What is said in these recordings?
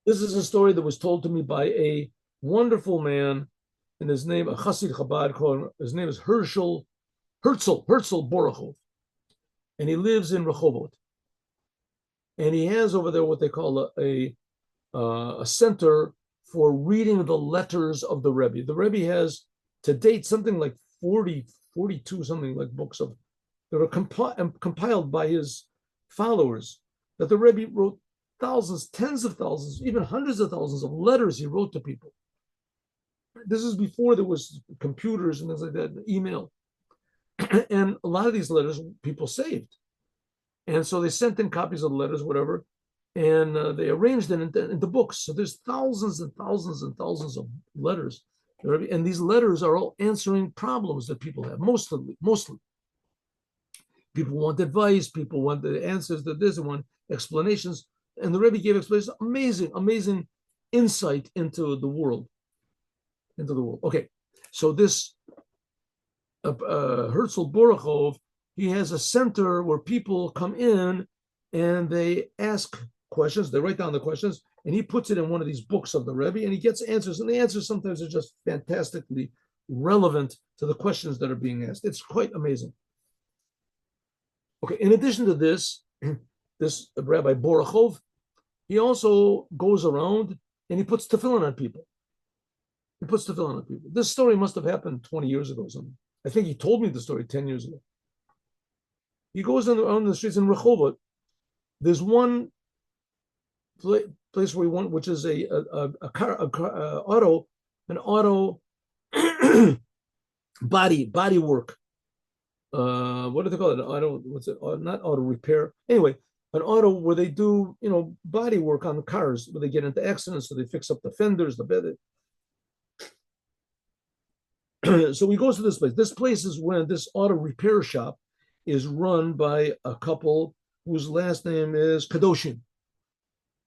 This is a story that was told to me by a wonderful man, and his name, a Chassid Chabad, his name is Herzl Borochov, and he lives in Rehovot. And he has over there what they call a center for reading the letters of the Rebbe. The Rebbe has to date something like 40, 42 something like books of that are compiled by his followers, that the Rebbe wrote thousands, tens of thousands, even hundreds of thousands of letters he wrote to people. This is before there was computers and things like that, email. And a lot of these letters people saved. And so they sent in copies of the letters, whatever, and they arranged it into books. So there's thousands and thousands and thousands of letters. And these letters are all answering problems that people have, mostly. People want advice, people want the answers to this, and want explanations. And the Rebbe gave explanations, amazing insight into the world. Okay, so this Herzl Borochov, he has a center where people come in and they ask questions. They write down the questions, and he puts it in one of these books of the Rebbe, and he gets answers. And the answers sometimes are just fantastically relevant to the questions that are being asked. It's quite amazing. Okay, in addition to this, this Rabbi Borochov, he also goes around and he puts tefillin on people. This story must have happened 20 years ago or something. I think he told me the story 10 years ago. He goes on the streets in Rehovot. There's one place where he went, which is an auto body work. What do they call it? What's it? Not auto repair. Anyway, an auto where they do, body work on the cars, where they get into accidents, so they fix up the fenders, the bed. So he goes to this place. This place is when this auto repair shop is run by a couple whose last name is Kadoshim.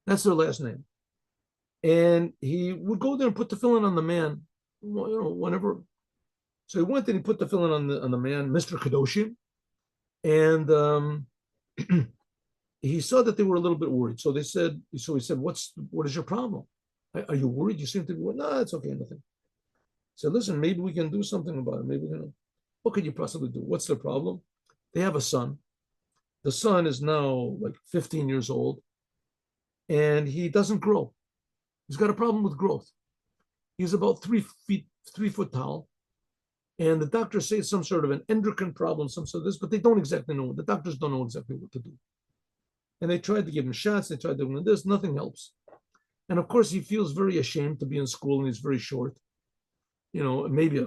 That's their last name. And he would go there and put the tefillin on the man, whenever. So he went and he put the tefillin on the man, Mr. Kadoshim, and he saw that they were a little bit worried. So he said, what is your problem? Are you worried? You seem to be worried. No, it's okay, nothing. So listen, maybe we can do something about it. Maybe we can. What could you possibly do? What's the problem? They have a son. The son is now like 15 years old, and he doesn't grow. He's got a problem with growth. He's about 3 foot tall, and the doctors say it's some sort of an endocrine problem, some sort of this, but they don't exactly know. The doctors don't know exactly what to do. And they tried to give him shots. They tried doing this. Nothing helps. And of course, he feels very ashamed to be in school, and he's very short. Maybe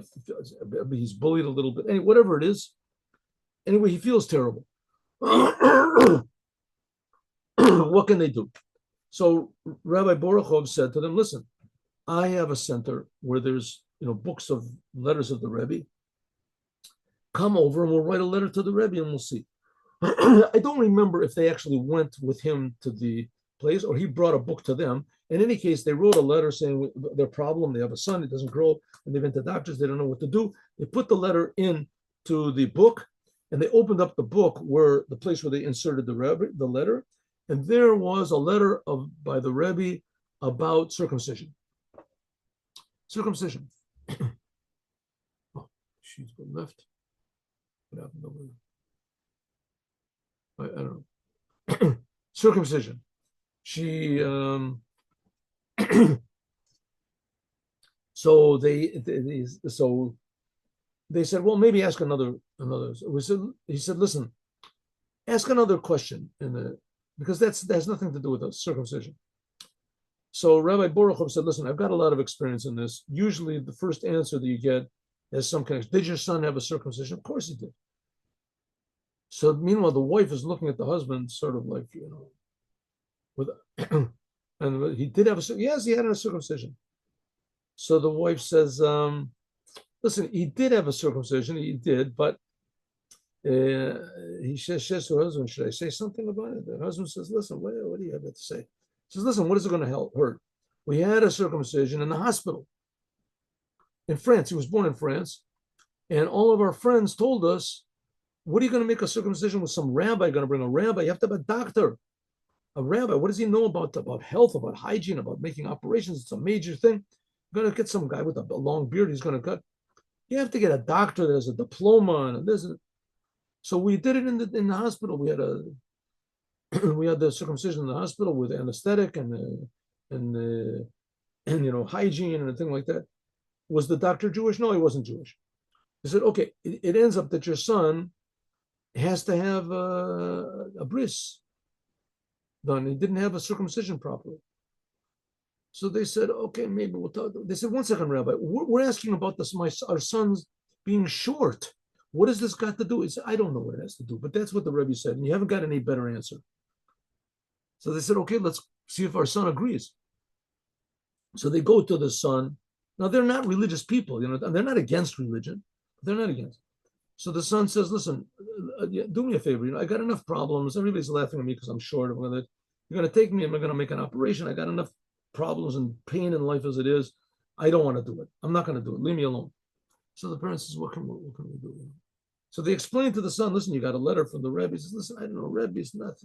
he's bullied a little bit. Anyway, whatever it is. Anyway, he feels terrible. What can they do? So Rabbi Borochov said to them, listen, I have a center where there's, books of letters of the Rebbe. Come over and we'll write a letter to the Rebbe and we'll see. I don't remember if they actually went with him to the place or he brought a book to them. In any case, they wrote a letter saying their problem, they have a son, it doesn't grow, and they've been to doctors, they don't know what to do. They put the letter into the book, and they opened up the book where the place where they inserted the letter, and there was a letter by the Rebbe about circumcision. Circumcision. Oh, she's been left. What happened over there? I don't know. Circumcision. She so they said, well, maybe ask another. He said, listen, ask another question because that has nothing to do with the circumcision. So Rabbi Borochov said, listen, I've got a lot of experience in this. Usually the first answer that you get has some connection. Did your son have a circumcision? Of course he did. So meanwhile, the wife is looking at the husband sort of like, with and he did have yes, he had a circumcision. So the wife says, listen, he did have a circumcision, he did, but he says to her husband, should I say something about it? The husband says, listen, what do you have to say? He says, listen, what is it going to hurt? We had a circumcision in the hospital in France. He was born in France. And all of our friends told us, what are you going to make a circumcision with some rabbi? Going to bring a rabbi? You have to have a doctor a rabbi, what does he know about health, about hygiene, about making operations? It's a major thing. I'm going to get some guy with a long beard. He's going to cut. You have to get a doctor that has a diploma and this. So we did it in the hospital. We had we had the circumcision in the hospital with anesthetic and hygiene and a thing like that. Was the doctor Jewish? No, he wasn't Jewish. He said, okay, it ends up that your son has to have a bris done. He didn't have a circumcision properly. So they said, okay, maybe we'll talk. They said, one second, Rabbi, we're asking about this, our son's being short. What has this got to do? He said, I don't know what it has to do, but that's what the Rebbe said, and you haven't got any better answer. So they said, okay, let's see if our son agrees. So they go to the son. Now, they're not religious people, they're not against religion. They're not against. So the son says, listen, do me a favor. I got enough problems. Everybody's laughing at me because I'm short. You're going to take me. I'm going to make an operation. I got enough problems and pain in life as it is. I don't want to do it. I'm not going to do it. Leave me alone. So the parent says, what can we do? So they explain to the son, listen, you got a letter from the Rebbe. He says, listen, I don't know, Rebbe, it's not,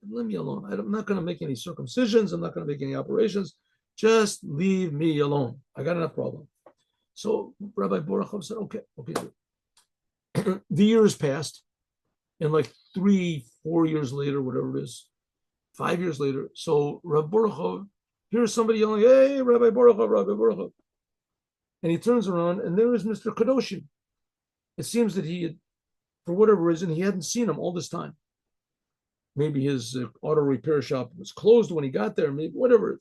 leave me alone. I'm not going to make any circumcisions. I'm not going to make any operations. Just leave me alone. I got enough problem. So Rabbi Borachov said, okay. The years passed, and like 3-4 years later, whatever it is, 5 years later, so Rabbi Borachov hears somebody yelling, hey, Rabbi Borachov. And he turns around, and there is Mr. Kadoshim. It seems that he had, for whatever reason, he hadn't seen him all this time. Maybe his auto repair shop was closed when he got there, maybe whatever.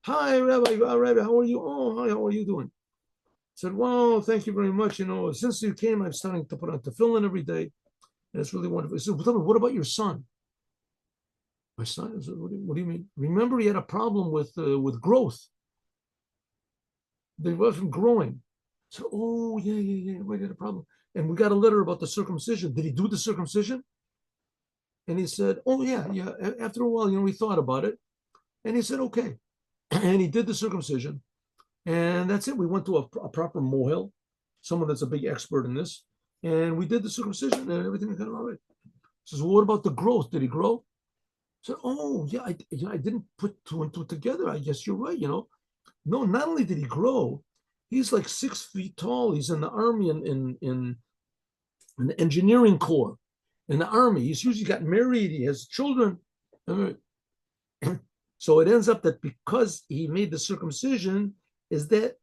Hi, Rabbi, how are you? Oh, hi, how are you doing? I said, well, thank you very much. Since you came, I'm starting to put on tefillin every day, and it's really wonderful. He said, well, what about your son? My son? I said, what do you mean? Remember, he had a problem with growth. They wasn't growing. So, oh, yeah, we had a problem. And we got a letter about the circumcision. Did he do the circumcision? And he said, oh, yeah. After a while, we thought about it. And he said, okay. And he did the circumcision. And that's it. We went to a proper mohel, someone that's a big expert in this. And we did the circumcision and everything got all right. He says, well, what about the growth? Did he grow? I said, oh, yeah, I didn't put two and two together. I guess you're right, No, not only did he grow, he's like 6 feet tall. He's in the army in the engineering corps in the army. He's usually got married. He has children. So it ends up that because he made the circumcision, is that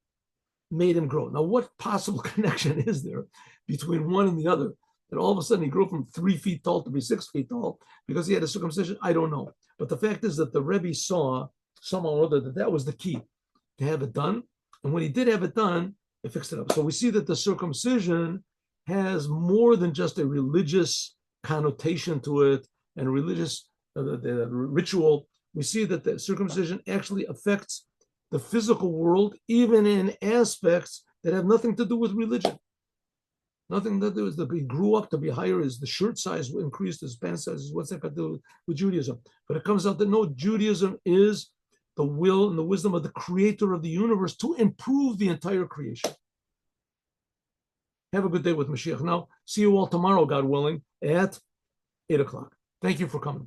made him grow. Now, what possible connection is there between one and the other? That all of a sudden he grew from 3 feet tall to be 6 feet tall because he had a circumcision? I don't know. But the fact is that the Rebbe saw somehow or other that was the key to have it done. And when he did have it done, it fixed it up. So we see that the circumcision has more than just a religious connotation to it and a religious the ritual. We see that the circumcision actually affects the physical world, even in aspects that have nothing to do with religion. Nothing to do with that he grew up to be higher, is the shirt size increased, his pant size, what's that got to do with Judaism? But it comes out that no, Judaism is the will and the wisdom of the creator of the universe to improve the entire creation. Have a good day with Mashiach. Now, see you all tomorrow, God willing, at 8 o'clock. Thank you for coming.